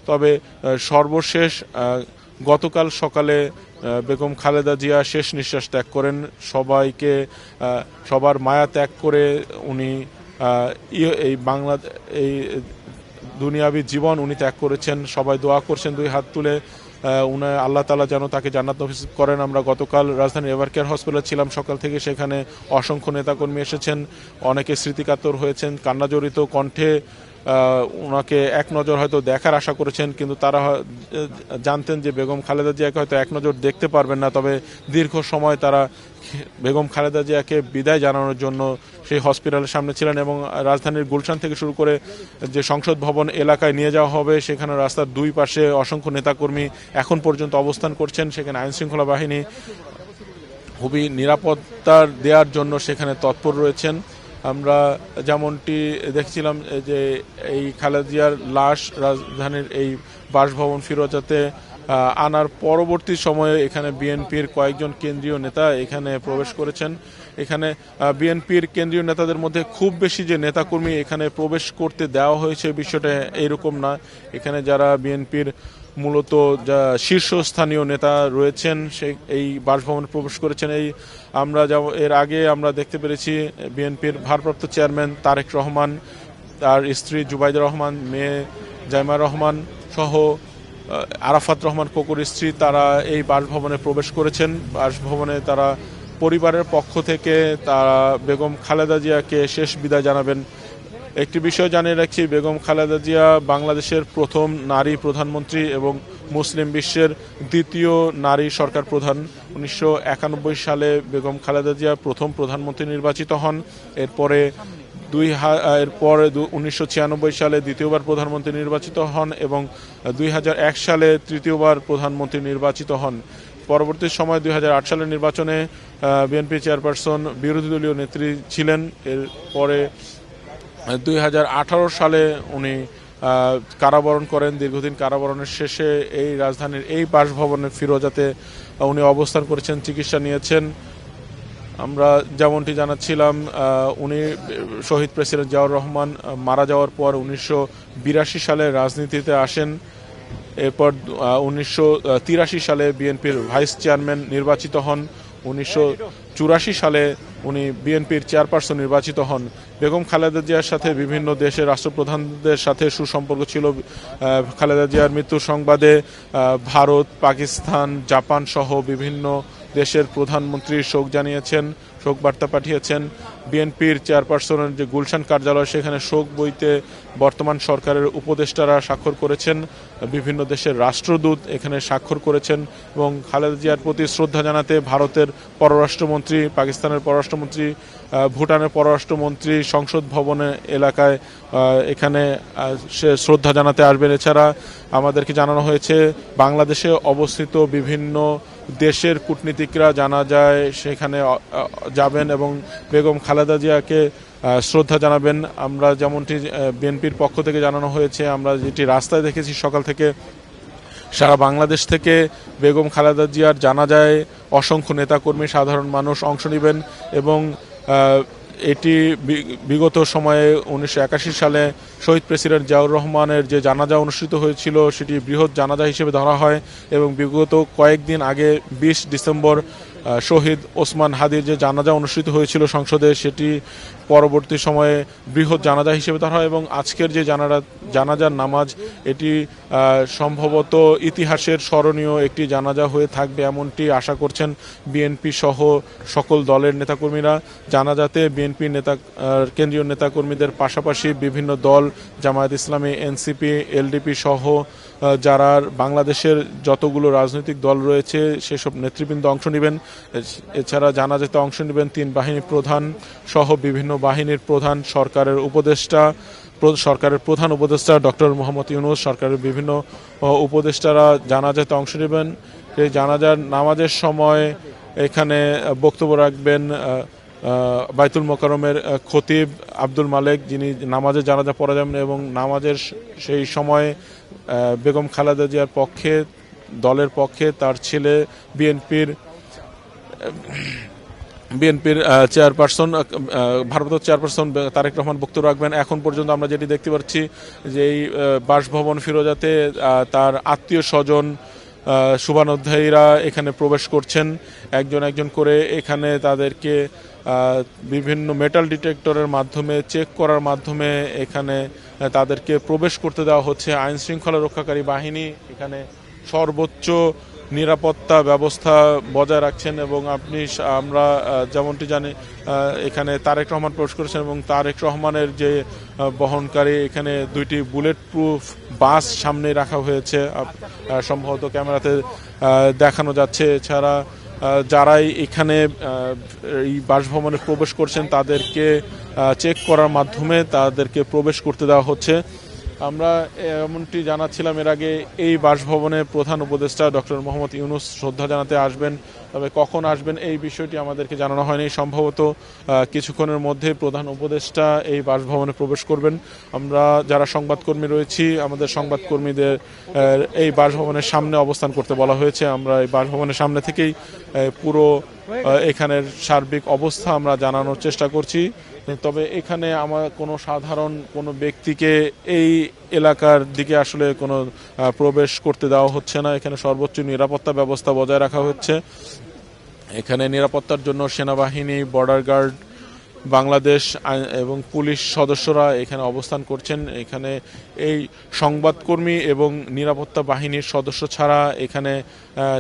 তবে সর্বশেষ গতকাল সকালে বেগম খালেদা জিয়া শেষ নিঃশ্বাস ত্যাগ করেন। সবার মায়া ত্যাগ করে উনি এই দুনিয়াবী জীবন উনি ত্যাগ করেছেন। সবাই দোয়া করছেন দুই হাত তুলে আল্লাহ তাআলা যেন তাকে জান্নাত নসিব করেন। আমরা গতকাল রাজধানীর এভারকেয়ার হসপিটালে ছিলাম সকাল থেকে, সেখানে অসংখ্য নেতাকর্মী এসেছেন, অনেকে স্মৃতিকাতর হয়েছেন, কান্নাজড়িত কণ্ঠে ওনাকে এক নজর হয়তো দেখার আশা করেছেন, কিন্তু তারা জানতেন যে বেগম খালেদা জিয়াকে হয়তো এক নজর দেখতে পারবেন না। তবে দীর্ঘ সময় তারা বেগম খালেদা জিয়াকে বিদায় জানানোর জন্য সেই হসপিটালের সামনে ছিলেন এবং রাজধানীর গুলশান থেকে শুরু করে যে সংসদ ভবন এলাকায় নিয়ে যাওয়া হবে, সেখানে রাস্তার দুই পাশে অসংখ্য নেতাকর্মী এখন পর্যন্ত অবস্থান করছেন। সেখানে আইনশৃঙ্খলা বাহিনী খুবই নিরাপত্তা দেওয়ার জন্য সেখানে তৎপর রয়েছেন। আমরা যেমনটি দেখছিলাম যে এই খালেদা জিয়ার লাশ রাজধানীর এই বাসভবন ফিরোজাতে আনার পরবর্তী সময়ে এখানে বিএনপির কয়েকজন কেন্দ্রীয় নেতা এখানে প্রবেশ করেছেন। এখানে বিএনপির কেন্দ্রীয় নেতাদের মধ্যে খুব বেশি যে নেতাকর্মী এখানে প্রবেশ করতে দেওয়া হয়েছে বিষয়টা এরকম না। এখানে যারা বিএনপির মূলত যা শীর্ষস্থানীয় নেতা রয়েছেন এই বাসভবনে প্রবেশ করেছেন। এর আগে আমরা দেখতে পেরেছি বিএনপির ভারপ্রাপ্ত চেয়ারম্যান তারেক রহমান, তার স্ত্রী জুবাইদা রহমান, মেয়ে জাইমা রহমান সহ আরাফাত রহমান কোকুর স্ত্রী, তারা এই বাসভবনে প্রবেশ করেছেন। বাসভবনে তারা পরিবারের পক্ষ থেকে তারা বেগম খালেদা জিয়াকে শেষ বিদায় জানাবেন। একটি বিষয় জানিয়ে রাখছি, বেগম খালেদা জিয়া বাংলাদেশের প্রথম নারী প্রধানমন্ত্রী এবং মুসলিম বিশ্বের দ্বিতীয় নারী সরকার প্রধান। 1991 সালে বেগম খালেদা জিয়া প্রথম প্রধানমন্ত্রী নির্বাচিত হন। এরপরে 1996 সালে দ্বিতীয়বার প্রধানমন্ত্রী নির্বাচিত হন এবং 2001 সালে তৃতীয়বার প্রধানমন্ত্রী নির্বাচিত হন। পরবর্তী সময় 2008 সালের নির্বাচনে বিএনপি চেয়ারপারসন বিরোধী দলীয় নেত্রী ছিলেন। এরপরে 2018 সালে উনি কারাবরণ করেন। দীর্ঘদিন কারাবরণের শেষে এই রাজধানীর এই বাসভবনের ফিরোজাতে উনি অবস্থান করেছেন, চিকিৎসা নিয়েছেন। আমরা যেমনটি জানাচ্ছিলাম, উনি শহীদ প্রেসিডেন্ট জিয়াউর রহমান মারা যাওয়ার পর 1982 সালে রাজনীতিতে আসেন। এরপর 1983 সালে বিএনপির ভাইস চেয়ারম্যান নির্বাচিত হন। 1984 সালে উনি বিএনপির চেয়ারপারসন নির্বাচিত হন। বেগম খালেদা জিয়ার সাথে বিভিন্ন দেশের রাষ্ট্রপ্রধানদের সাথে সুসম্পর্ক ছিল। খালেদা জিয়ার মৃত্যুর সংবাদে ভারত, পাকিস্তান, জাপান সহ বিভিন্ন দেশের প্রধানমন্ত্রী শোক জানিয়েছেন, শোক বার্তা পাঠিয়েছেন। বিএনপির চেয়ারপারসনের যে গুলশান কার্যালয়, সেখানে শোক বইতে বর্তমান সরকারের উপদেষ্টারা স্বাক্ষর করেছেন, বিভিন্ন দেশের রাষ্ট্রদূত এখানে স্বাক্ষর করেছেন এবং খালেদা জিয়ার প্রতি শ্রদ্ধা জানাতে ভারতের পররাষ্ট্রমন্ত্রী, পাকিস্তানের পররাষ্ট্রমন্ত্রী, ভুটানের পররাষ্ট্রমন্ত্রী সংসদ ভবনে এলাকায় এখানে সে শ্রদ্ধা জানাতে আসবেন। এছাড়া আমাদেরকে জানানো হয়েছে বাংলাদেশে অবস্থিত বিভিন্ন দেশের কূটনীতিকরা জানাজায় সেখানে যাবেন এবং বেগম খালেদা জিয়াকে শ্রদ্ধা জানাবেন। আমরা যেমনটি বিএনপির পক্ষ থেকে জানানো হয়েছে, আমরা যেটি রাস্তায় দেখেছি সকাল থেকে, সারা বাংলাদেশ থেকে বেগম খালেদা জিয়ার জানাজায় অসংখ্য নেতাকর্মী, সাধারণ মানুষ অংশ নেবেন এবং এটি বিগত সময়ে 1981 সালে শহীদ প্রেসিডেন্ট জিয়াউর রহমানের যে জানাজা অনুষ্ঠিত হয়েছিল সেটি বৃহৎ জানাজা হিসেবে ধরা হয় এবং বিগত কয়েকদিন আগে 20 ডিসেম্বর শহীদ ওসমান হাদির যে জানাজা অনুষ্ঠিত হয়েছিল সংসদে, সেটি পরবর্তী সময়ে বৃহৎ জানাজা হিসেবে ধরা হয় এবং আজকের যে জানাজার নামাজ, এটি সম্ভবত ইতিহাসের স্মরণীয় একটি জানাজা হয়ে থাকবে এমনটি আশা করছেন বিএনপি সহ সকল দলের নেতাকর্মীরা। জানাজাতে বিএনপি কেন্দ্রীয় নেতাকর্মীদের পাশাপাশি বিভিন্ন দল, জামায়াত ইসলামী, এনসিপি, এলডিপি সহ যারা বাংলাদেশের যতগুলো রাজনৈতিক দল রয়েছে সেসব নেতৃবৃন্দ অংশ নেবেন। এছাড়া জানাজাতে অংশ নেবেন 3 বাহিনী প্রধান সহ বিভিন্ন বাহিনীর প্রধান, সরকারের প্রধান উপদেষ্টা ডক্টর মোহাম্মদ ইউনূস, সরকারের বিভিন্ন উপদেষ্টারা জানাজাতে অংশ নেবেন। এই জানাজার নামাজের সময় এখানে বক্তব্য রাখবেন বাইতুল মোকাররমের খতিব আব্দুল মালেক, যিনি নামাজে জানাজা পড়া যাবেন এবং নামাজের সেই সময় বেগম খালেদা জিয়ার দলের পক্ষে তার ছেলে বিএনপির বিএনপির চেয়ারপারসন ভারপ্রাপ্ত চেয়ারপারসন তারেক রহমান বক্তব্য রাখবেন। এখন পর্যন্ত আমরা যেটি দেখতে পাচ্ছি যে এই বাসভবন ফিরোজাতে তার আত্মীয় স্বজন শুভানুধ্যায়ীরা এখানে প্রবেশ করছেন একজন একজন করে। এখানে তাদেরকে বিভিন্ন মেটাল ডিটেক্টরের মাধ্যমে চেক করার মাধ্যমে এখানে তাদেরকে প্রবেশ করতে দেওয়া হচ্ছে। আইন শৃঙ্খলা রক্ষাকারী বাহিনী এখানে সর্বোচ্চ নিরাপত্তা ব্যবস্থা বজায় রাখছেন এবং আমরা যেমনটি জানি এখানে তারেক রহমান প্রবেশ করেছেন এবং তারেক রহমানের যে বহনকারী এখানে দুইটি বুলেট প্রুফ বাস সামনে রাখা হয়েছে, সম্ভবত ক্যামেরাতে দেখানো যাচ্ছে। এছাড়া যারাই এখানে এই বাসভবনে প্রবেশ করছেন তাদেরকে চেক করার মাধ্যমে তাদেরকে প্রবেশ করতে দেওয়া হচ্ছে। আমরা এমনটি জানাচ্ছিলাম এর আগে এই বাসভবনে প্রধান উপদেষ্টা ডক্টর মোহাম্মদ ইউনূস শ্রদ্ধা জানাতে আসবেন, তবে কখন আসবেন এই বিষয়টি আমাদেরকে জানানো হয়নি। সম্ভবত কিছুক্ষণের মধ্যে প্রধান উপদেষ্টা এই বাসভবনে প্রবেশ করবেন। আমরা যারা সংবাদকর্মী রয়েছি আমাদের সংবাদকর্মীদের এই বাসভবনের সামনে অবস্থান করতে বলা হয়েছে। আমরা এই বাসভবনের সামনে থেকেই পুরো এখানের সার্বিক অবস্থা আমরা জানানোর চেষ্টা করছি। তবে এখানে আমার কোনো সাধারণ কোনো ব্যক্তিকে এই এলাকার দিকে আসলে কোনো প্রবেশ করতে দেওয়া হচ্ছে না। এখানে সর্বোচ্চ নিরাপত্তা ব্যবস্থা বজায় রাখা হচ্ছে। এখানে নিরাপত্তার জন্য সেনাবাহিনী, বর্ডার গার্ড, বাংলাদেশ এবং পুলিশ সদস্যরা এখানে অবস্থান করছেন। এখানে এই সংবাদকর্মী এবং নিরাপত্তা বাহিনীর সদস্য ছাড়া এখানে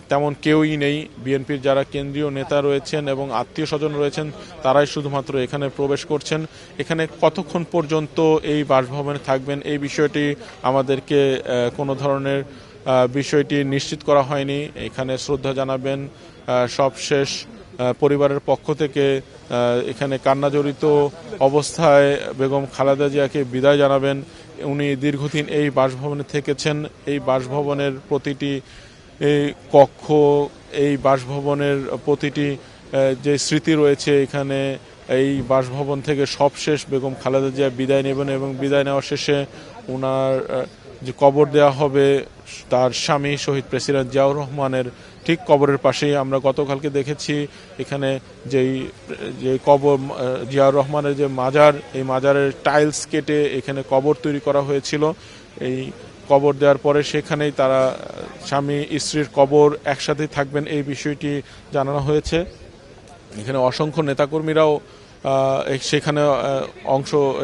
তেমন কেউই নেই। বিএনপির যারা কেন্দ্রীয় নেতা রয়েছেন এবং আত্মীয় স্বজন রয়েছেন তারাই শুধুমাত্র এখানে প্রবেশ করছেন। এখানে কতক্ষণ পর্যন্ত এই বাসভবনে থাকবেন এই বিষয়টি আমাদেরকে কোনো ধরনের বিষয়টি নিশ্চিত করা হয়নি। এখানে শ্রদ্ধা জানাবেন সবশেষ পরিবারের পক্ষ থেকে এখানে কান্নাজড়িত অবস্থায় বেগম খালেদা জিয়াকে বিদায় জানাবেন। উনি দীর্ঘদিন এই বাসভবনে থেকেছেন। এই বাসভবনের প্রতিটি কক্ষ, এই বাসভবনের প্রতিটি যে স্মৃতি রয়েছে এখানে এই বাসভবন থেকে সবশেষ বেগম খালেদা জিয়া বিদায় নেবেন এবং বিদায় নেওয়ার শেষে ওনার যে কবর দেওয়া হবে তার স্বামী শহীদ প্রেসিডেন্ট জিয়াউর রহমানের ঠিক কবরের পাশেই। আমরা গতকালকে দেখেছি এখানে যে কবর জিয়াউর রহমানের যে মাজার, এই মাজারের টাইলস কেটে এখানে কবর তৈরি করা হয়েছিল। এই কবর দেওয়ার পরে সেখানেই তারা স্বামী স্ত্রীর কবর একসাথে থাকবেন এই বিষয়টি জানানো হয়েছে। এখানে অসংখ্য নেতাকর্মীরাও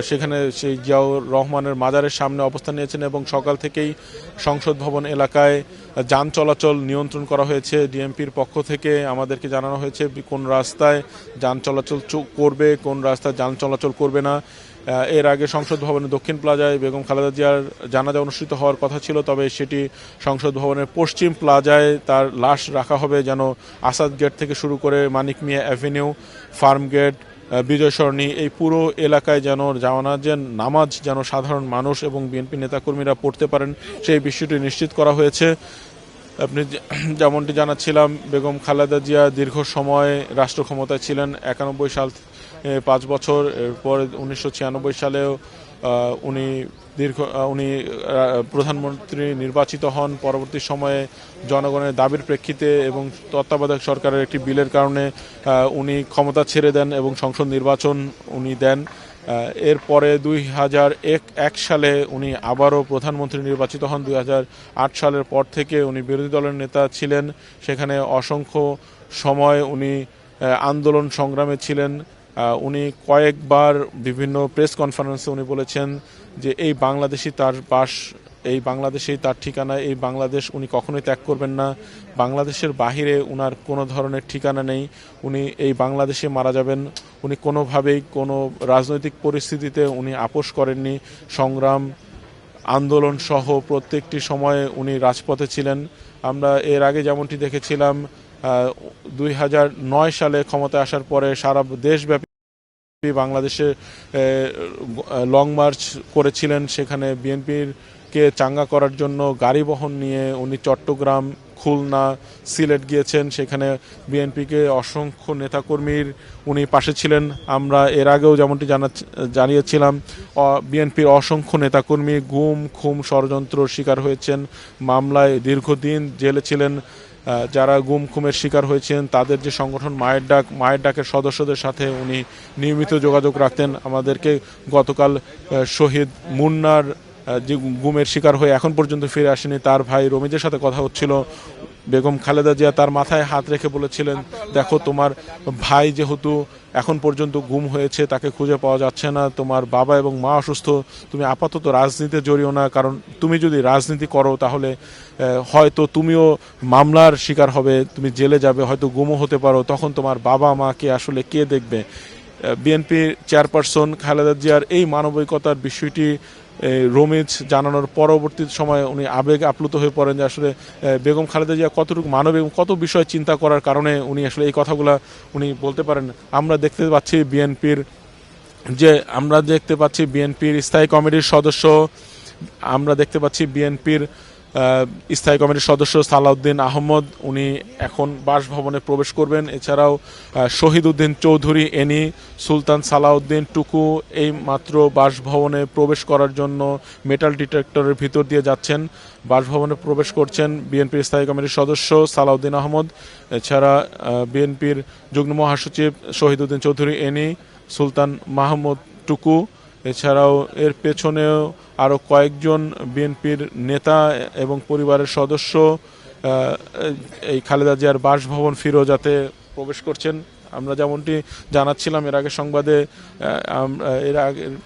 সেখানে সেই জিয়াউর রহমানের মাজারের সামনে অবস্থান নিয়েছেন এবং সকাল থেকেই সংসদ ভবন এলাকায় যান চলাচল নিয়ন্ত্রণ করা হয়েছে। ডিএমপির পক্ষ থেকে আমাদেরকে জানানো হয়েছে কোন রাস্তায় যান চলাচল করবে, কোন রাস্তায় যান চলাচল করবে না। এর আগে সংসদ ভবনের দক্ষিণ প্লাজায় বেগম খালেদা জিয়ার জানাজা অনুষ্ঠিত হওয়ার কথা ছিল, তবে সেটি সংসদ ভবনের পশ্চিম প্লাজায় তার লাশ রাখা হবে, যেন আসাদ গেট থেকে শুরু করে মানিক মিয়া অ্যাভিনিউ, ফার্ম গেট, বিজয় সরণি এই পুরো এলাকায় যেন জানাজার নামাজ যেন সাধারণ মানুষ এবং বিএনপি নেতাকর্মীরা পড়তে পারেন সেই বিষয়টি নিশ্চিত করা হয়েছে। আপনি যেমনটি জানাচ্ছিলাম বেগম খালেদা জিয়া দীর্ঘ সময় রাষ্ট্র ক্ষমতায় ছিলেন, 91 সাল 5 বছর, এরপর 1996 সালেও উনি প্রধানমন্ত্রী নির্বাচিত হন। পরবর্তী সময়ে জনগণের দাবির প্রেক্ষিতে এবং তত্ত্বাবধায়ক সরকারের একটি বিলের কারণে উনি ক্ষমতা ছেড়ে দেন এবং সংসদ নির্বাচন উনি দেন। এরপরে 2001 সালে উনি আবারও প্রধানমন্ত্রী নির্বাচিত হন। 2008 সালের পর থেকে উনি বিরোধী দলের নেতা ছিলেন। সেখানে অসংখ্য সময় উনি আন্দোলন সংগ্রামে ছিলেন। উনি কয়েকবার বিভিন্ন প্রেস কনফারেন্সে উনি বলেছেন যে এই বাংলাদেশই তার বাস, এই বাংলাদেশেই তার ঠিকানা, এই বাংলাদেশ উনি কখনোই ত্যাগ করবেন না। বাংলাদেশের বাহিরে উনার কোনো ধরনের ঠিকানা নেই, উনি এই বাংলাদেশে মারা যাবেন। উনি কোনোভাবেই কোনো রাজনৈতিক পরিস্থিতিতে উনি আপোষ করেননি। সংগ্রাম, আন্দোলন সহ প্রত্যেকটি সময়ে উনি রাজপথে ছিলেন। আমরা এর আগে যেমনটি দেখেছিলাম 2009 সালে ক্ষমতায় আসার পরে সারা দেশব্যাপী বাংলাদেশে লং মার্চ করেছিলেন। সেখানে বিএনপিকে চাঙ্গা করার জন্য গাড়ি বহন নিয়ে উনি চট্টগ্রাম, খুলনা, সিলেট গিয়েছেন। সেখানে বিএনপিকে অসংখ্য নেতাকর্মীর উনি পাশে ছিলেন। আমরা এর আগেও যেমনটি জানিয়েছিলাম বিএনপির অসংখ্য নেতাকর্মী গুম, খুন, ষড়যন্ত্র শিকার হয়েছেন, মামলায় দীর্ঘদিন জেলে ছিলেন। যারা গুম খুমের শিকার হয়েছেন তাদের যে সংগঠন মায়ের ডাকের সদস্যদের সাথে উনি নিয়মিত যোগাযোগ রাখতেন। আমাদেরকে গতকাল শহীদ মুন্নার যে গুমের শিকার হয়ে এখন পর্যন্ত ফিরে আসেনি তার ভাই রমিজের সাথে কথা হচ্ছিল। বেগম খালেদা জিয়া তার মাথায় হাত রেখে বলেছিলেন, দেখো তোমার ভাই যেহেতু এখন পর্যন্ত গুম হয়েছে, তাকে খুঁজে পাওয়া যাচ্ছে না, তোমার বাবা এবং মা অসুস্থ, তুমি আপাতত রাজনীতিতে জড়িও না, কারণ তুমি যদি রাজনীতি করো তাহলে হয়তো তুমিও মামলার শিকার হবে, তুমি জেলে যাবে, হয়তো গুমও হতে পারো, তখন তোমার বাবা মাকে আসলে কে দেখবে। বিএনপির চেয়ারপারসন খালেদা জিয়ার এই মানবিকতার বিষয়টি রমিজ জানানোর পরবর্তী সময়ে উনি আবেগ আপ্লুত হয়ে পড়েন যে আসলে বেগম খালেদা জিয়া কতটুকু মানবিক, কত বিষয় চিন্তা করার কারণে উনি আসলে এই কথাগুলো উনি বলতে পারেন। আমরা দেখতে পাচ্ছি বিএনপির স্থায়ী কমিটির সদস্য, আমরা দেখতে পাচ্ছি বিএনপির স্থায়ী কমিটির সদস্য সালাউদ্দিন আহমদ, উনি এখন বাসভবনে প্রবেশ করবেন। এছাড়াও শহীদ উদ্দিন চৌধুরী এনি, সুলতান সালাউদ্দিন টুকু এই মাত্র বাসভবনে প্রবেশ করার জন্য মেটাল ডিটেক্টরের ভিতর দিয়ে যাচ্ছেন। বাসভবনে প্রবেশ করছেন বিএনপির স্থায়ী কমিটির সদস্য সালাউদ্দিন আহমদ, এছাড়া বিএনপির যুগ্ম মহাসচিব শহীদ উদ্দিন চৌধুরী এনি, সুলতান মাহমুদ টুকু, এছাড়াও এর পেছনেও আরও কয়েকজন বিএনপির নেতা এবং পরিবারের সদস্য এই খালেদা জিয়ার বাসভবন ফিরোজাতে প্রবেশ করছেন। আমরা যেমনটি জানাচ্ছিলাম এর আগে সংবাদে,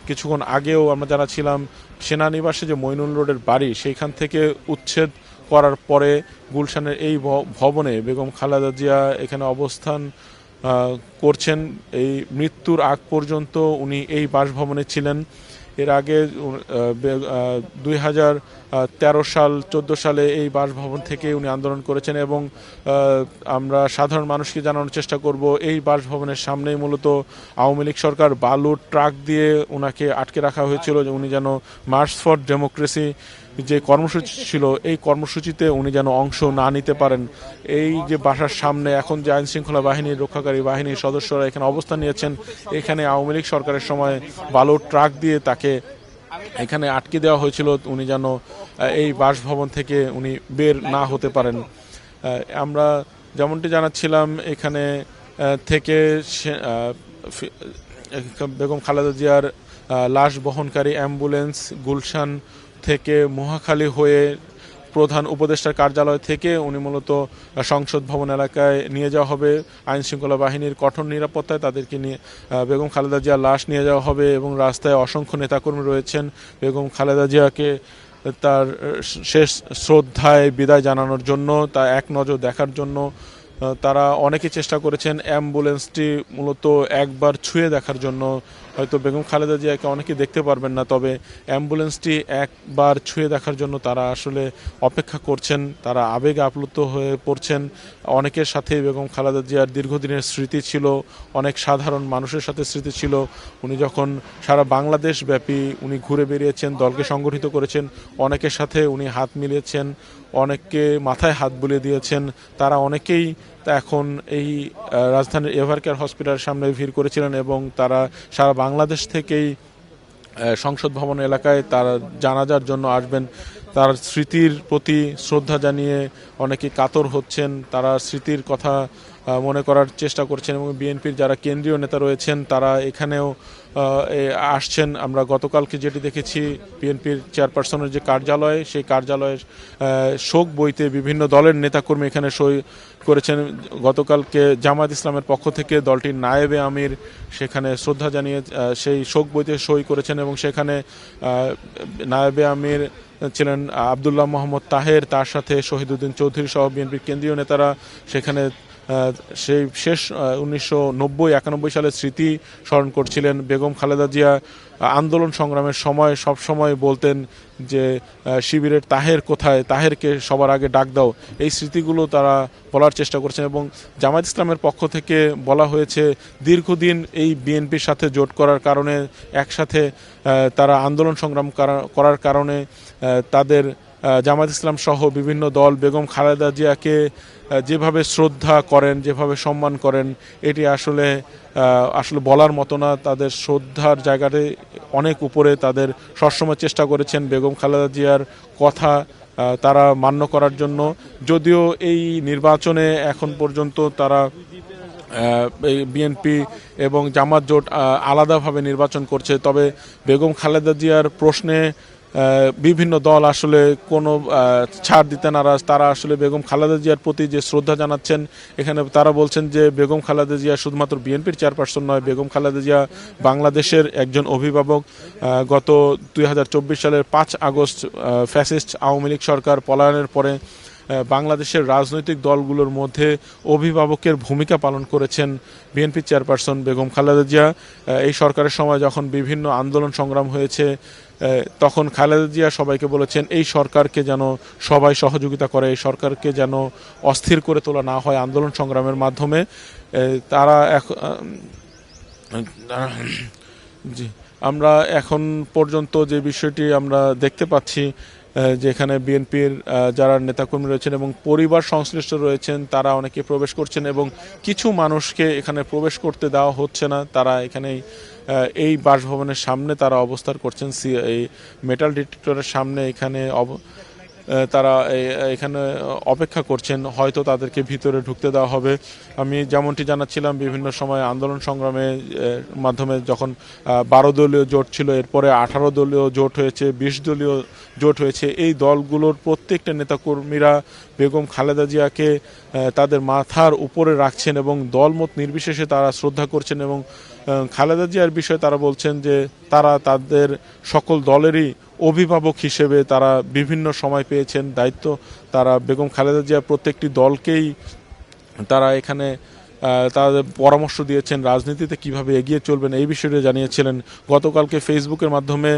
কিছুক্ষণ আগেও আমরা জানাচ্ছিলাম সেনানিবাসে যে মইনুল রোডের বাড়ি, সেইখান থেকে উচ্ছেদ করার পরে গুলশানের এই ভবনে বেগম খালেদা জিয়া এখানে অবস্থান করছেন। এই মৃত্যুর আগ পর্যন্ত উনি এই বাসভবনে ছিলেন। এর আগে 2013-14 সালে এই বাসভবন থেকে উনি আন্দোলন করেছেন এবং আমরা সাধারণ মানুষকে জানানোর চেষ্টা করব এই বাসভবনের সামনেই মূলত আওয়ামী লীগ সরকার বালুর ট্রাক দিয়ে ওনাকে আটকে রাখা হয়েছিল যে উনি যেন মার্চ ফর ডেমোক্রেসি যে কর্মসূচি ছিল এই কর্মসূচিতে উনি যেন অংশ না নিতে পারেন। এই যে বাসার সামনে এখন যে আইনশৃঙ্খলা বাহিনীর রক্ষাকারী বাহিনীর সদস্যরা এখানে অবস্থান নিয়েছেন, এখানে আওয়ামী লীগ সরকারের সময় বালুর ট্রাক দিয়ে তাকে এখানে আটকে দেওয়া হয়েছিল, উনি যেন এই বাসভবন থেকে উনি বের না হতে পারেন। আমরা যেমনটি জানাচ্ছিলাম এখানে থেকে বেগম খালেদা জিয়ার লাশ বহনকারী অ্যাম্বুলেন্স গুলশান থেকে মহাখালী হয়ে প্রধান উপদেষ্টার কার্যালয় থেকে উনি মূলত সংসদ ভবন এলাকায় নিয়ে যাওয়া হবে। আইনশৃঙ্খলা বাহিনীর কঠোর নিরাপত্তায় তাদেরকে নিয়ে বেগম খালেদা জিয়ার লাশ নিয়ে যাওয়া হবে এবং রাস্তায় অসংখ্য নেতাকর্মী রয়েছেন বেগম খালেদা জিয়াকে তার শেষ শ্রদ্ধায় বিদায় জানানোর জন্য, তা এক নজর দেখার জন্য। তারা অনেকে চেষ্টা করেছেন অ্যাম্বুলেন্সটি মূলত একবার ছুঁয়ে দেখার জন্য, হয়তো বেগম খালেদা জিয়াকে অনেকে দেখতে পারবেন না, তবে অ্যাম্বুলেন্সটি একবার ছুঁয়ে দেখার জন্য তারা আসলে অপেক্ষা করছেন, তারা আবেগে আপ্লুত হয়ে পড়ছেন। অনেকের সাথে বেগম খালেদা জিয়ার দীর্ঘদিনের স্মৃতি ছিল, অনেক সাধারণ মানুষের সাথে স্মৃতি ছিল। উনি যখন সারা বাংলাদেশ ব্যাপী উনি ঘুরে বেরিয়েছেন, দলকে সংগঠিত করেছেন, অনেকের সাথে উনি হাত মিলিয়েছেন, অনেককে মাথায় হাত বুলিয়ে দিয়েছেন। তারা অনেকেই এখন এই রাজধানীর এভারকেয়ার হসপিটালের সামনে ভিড় করেছিলেন এবং তারা সারা বাংলাদেশ থেকেই সংসদ ভবন এলাকায় তারা জানাজার জন্য আসবেন। তার স্মৃতির প্রতি শ্রদ্ধা জানিয়ে অনেকে কাতর হচ্ছেন, তারা স্মৃতির কথা মনে করার চেষ্টা করছেন এবং বিএনপির যারা কেন্দ্রীয় নেতা রয়েছেন তারা এখানেও আসছেন। আমরা গতকালকে যেটি দেখেছি বিএনপির চেয়ারপারসনের যে কার্যালয়, সেই কার্যালয়ের শোক বইতে বিভিন্ন দলের নেতাকর্মী এখানে সই করেছেন। গতকালকে জামায়াত ইসলামের পক্ষ থেকে দলটির নায়েবে আমির সেখানে শ্রদ্ধা জানিয়ে সেই শোক বইতে সই করেছেন এবং সেখানে নায়েবে আমির ছিলেন আবদুল্লাহ মোহাম্মদ তাহের, তার সাথে শহীদ উদ্দিন চৌধুরী সহ বিএনপির কেন্দ্রীয় নেতারা সেখানে সেই শেষ 1990-91 সালের স্মৃতি স্মরণ করছিলেন। বেগম খালেদা জিয়া আন্দোলন সংগ্রামের সময় সব সময় বলতেন যে শিবিরের তাহের কোথায়, তাহেরকে সবার আগে ডাক দাও, এই স্মৃতিগুলো তারা বলার চেষ্টা করছেন। এবং জামায়াত ইসলামের পক্ষ থেকে বলা হয়েছে দীর্ঘদিন এই বিএনপির সাথে জোট করার কারণে, একসাথে তারা আন্দোলন সংগ্রাম করার কারণে তাদের জামায়াত ইসলাম সহ বিভিন্ন দল বেগম খালেদা জিয়াকে যেভাবে শ্রদ্ধা করেন, যেভাবে সম্মান করেন, এটি আসলে বলার মতো না। তাদের শ্রদ্ধার জায়গাতে অনেক উপরে তাদের সবসময় চেষ্টা করেছেন বেগম খালেদা জিয়ার কথা তারা মান্য করার জন্য। যদিও এই নির্বাচনে এখন পর্যন্ত তারা বিএনপি এবং জামাত জোট আলাদাভাবে নির্বাচন করছে, তবে বেগম খালেদা জিয়ার প্রশ্নে বিভিন্ন দল আসলে কোনো ছাড় দিতে নারাজ। তারা আসলে বেগম খালেদা জিয়ার প্রতি যে শ্রদ্ধা জানাচ্ছেন, এখানে তারা বলছেন যে বেগম খালেদা জিয়া শুধুমাত্র বিএনপির চেয়ারপারসন নয়, বেগম খালেদা জিয়া বাংলাদেশের একজন অভিভাবক। গত 2024 সালের 5 আগস্ট ফ্যাসিস্ট আওয়ামী লীগ সরকার পলায়নের পরে বাংলাদেশের রাজনৈতিক দলগুলোর মধ্যে অভিভাবকের ভূমিকা পালন করেছেন বিএনপি চেয়ারপারসন বেগম খালেদা জিয়া। এই সরকারের সময় যখন বিভিন্ন আন্দোলন সংগ্রাম হয়েছে, তখন খালেদা জিয়া সবাইকে বলেছেন এই সরকারকে যেন সবাই সহযোগিতা করে, এই সরকারকে যেন অস্থির করে তোলা না হয় আন্দোলন সংগ্রামের মাধ্যমে। তারা জি, আমরা এখন পর্যন্ত যে বিষয়টি আমরা দেখতে পাচ্ছি, যেখানে বিএনপির যারা নেতাকর্মী রয়েছেন এবং পরিবার সংশ্লিষ্ট রয়েছেন, তারা অনেকে প্রবেশ করছেন এবং কিছু মানুষকে এখানে প্রবেশ করতে দেওয়া হচ্ছে না। তারা এখানে এই বাসভবনের সামনে তারা অবস্থান করছেন, এই মেটাল ডিটেক্টরের সামনে এখানে তারা এখানে অপেক্ষা করছেন, হয়তো তাদেরকে ভিতরে ঢুকতে দেওয়া হবে। আমি যেমনটি জানাচ্ছিলাম, বিভিন্ন সময় আন্দোলন সংগ্রামের মাধ্যমে যখন 12 দলীয় জোট ছিল, এরপরে 18 দলীয় জোট হয়েছে, 20 দলীয় জোট হয়েছে। এই দলগুলোর প্রত্যেকটা নেতাকর্মীরা বেগম খালেদা জিয়াকে তাদের মাথার উপরে রাখছেন এবং দলমত নির্বিশেষে তারা শ্রদ্ধা করছেন এবং খালেদা জিয়ার বিষয়ে তারা বলছেন যে তারা তাদের সকল দলেরই অভিভাবক হিসেবে তারা বিভিন্ন সময় পেয়েছেন দায়িত্ব। তারা বেগম খালেদা জিয়া প্রত্যেকটি দলকেই তারা এখানে তাদের পরামর্শ দিয়েছেন রাজনীতিতে কিভাবে এগিয়ে চলবেন, এই বিষয়টি জানিয়েছিলেন। গতকালকে ফেসবুকের মাধ্যমে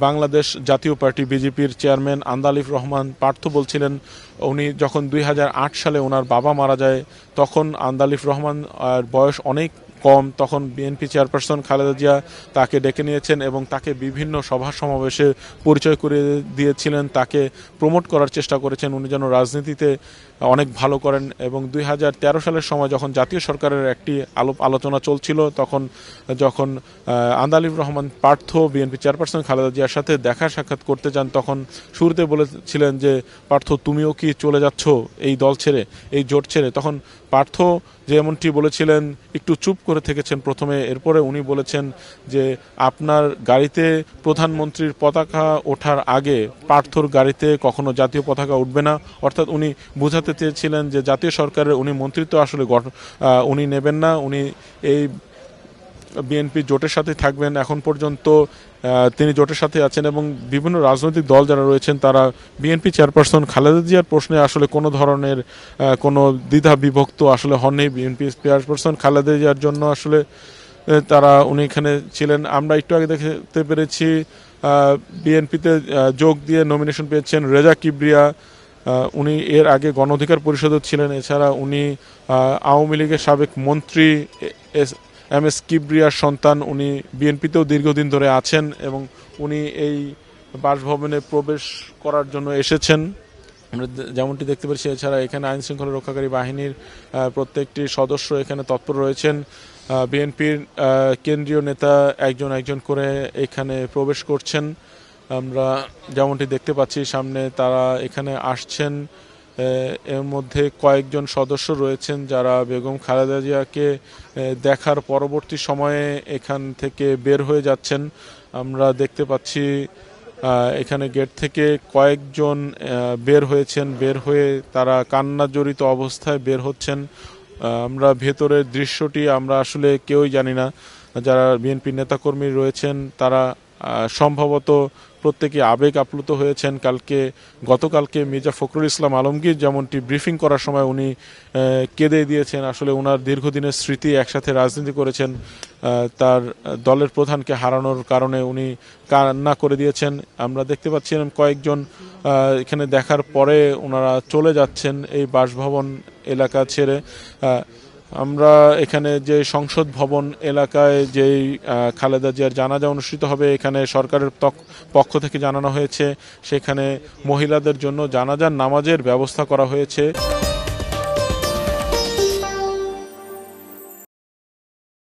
বাংলাদেশ জাতীয় পার্টি বিজেপির চেয়ারম্যান আন্দালিফ রহমান পার্থ বলছিলেন, উনি যখন 2008 সালে ওনার বাবা মারা যায়, তখন আন্দালিফ রহমান বয়স অনেক কম, তখন বিএনপি চেয়ারপারসন খালেদা জিয়া তাকে ডেকে নিয়েছেন এবং তাকে বিভিন্ন সভা সমাবেশে পরিচয় করে দিয়েছিলেন, তাকে প্রমোট করার চেষ্টা করেছেন উনি যেন রাজনীতিতে অনেক ভালো করেন। এবং 2013 সালের সময় যখন জাতীয় সরকারের একটি আলোচনা চলছিল, তখন যখন আন্দালিফ রহমান পার্থ বিএনপি চেয়ারপারসন খালেদা জিয়ার সাথে দেখা সাক্ষাৎ করতে চান, তখন শুরুতে বলেছিলেন যে পার্থ তুমিও কি চলে যাচ্ছ এই দল ছেড়ে, এই জোট ছেড়ে? তখন পার্থ যেমনটি বলেছিলেন একটু চুপ করে থেকেছেন প্রথমে, এরপরে উনি বলেছেন যে আপনার গাড়িতে প্রধানমন্ত্রীর পতাকা ওঠার আগে পার্থর গাড়িতে কখনো জাতীয় পতাকা উঠবে না। অর্থাৎ উনি বোঝাতে চেয়েছিলেন যে জাতীয় সরকারের উনি মন্ত্রিত্ব আসলে উনি নেবেন না, উনি এই বিএনপি জোটের সাথে থাকবেন। এখন পর্যন্ত তিনি জোটের সাথে আছেন এবং বিভিন্ন রাজনৈতিক দল যারা রয়েছেন তারা বিএনপি চেয়ারপারসন খালেদা জিয়ার প্রশ্নে আসলে কোনো ধরনের কোনো দ্বিধা বিভক্ত আসলে হননি। বিএনপি চেয়ারপারসন খালেদা জিয়ার জন্য আসলে উনি এখানে ছিলেন। আমরা একটু আগে দেখতে পেরেছি বিএনপিতে যোগ দিয়ে নমিনেশন পেয়েছেন রেজা কিবরিয়া, উনি এর আগে গণ অধিকার পরিষদও ছিলেন। এছাড়া উনি আওয়ামী লীগের সাবেক মন্ত্রী MS কিবরিয়ার সন্তান, উনি বিএনপিতেও দীর্ঘদিন ধরে আছেন এবং উনি এই বাসভবনে প্রবেশ করার জন্য এসেছেন, আমরা যেমনটি দেখতে পাচ্ছি। এছাড়া এখানে আইন শৃঙ্খলা রক্ষাকারী বাহিনীর প্রত্যেকটি সদস্য এখানে তৎপর রয়েছেন। বিএনপির কেন্দ্রীয় নেতা একজন একজন করে এখানে প্রবেশ করছেন, আমরা যেমনটি দেখতে পাচ্ছি সামনে তারা এখানে আসছেন। এর মধ্যে কয়েকজন সদস্য রয়েছেন যারা বেগম খালেদা জিয়াকে দেখার পরবর্তী সময়ে এখান থেকে বের হয়ে যাচ্ছেন। আমরা দেখতে পাচ্ছি এখানে গেট থেকে কয়েকজন বের হয়েছেন, বের হয়ে তারা কান্না জড়িত অবস্থায় বের হচ্ছেন। আমরা ভেতরের দৃশ্যটি আমরা আসলে কেউই জানি না, যারা বিএনপি নেতাকর্মী রয়েছেন তারা সম্ভবত প্রত্যেকে আবেগ আপ্লুত হয়েছেন। গতকালকে মির্জা ফখরুল ইসলাম আলমগীর যেমনটি ব্রিফিং করার সময় উনি কেঁদে দিয়েছেন, আসলে ওনার দীর্ঘদিনের স্মৃতি, একসাথে রাজনীতি করেছেন, তার দলের প্রধানকে হারানোর কারণে উনি কান্না করে দিয়েছেন। আমরা দেখতে পাচ্ছিলাম কয়েকজন এখানে দেখার পরে ওনারা চলে যাচ্ছেন এই বাসভবন এলাকা ছেড়ে। আমরা এখানে যে সংসদ ভবন এলাকায় যেই খালেদা জিয়ার জানাজা অনুষ্ঠিত হবে, এখানে সরকারের পক্ষ থেকে জানানো হয়েছে সেখানে মহিলাদের জন্য জানাজার নামাজের ব্যবস্থা করা হয়েছে।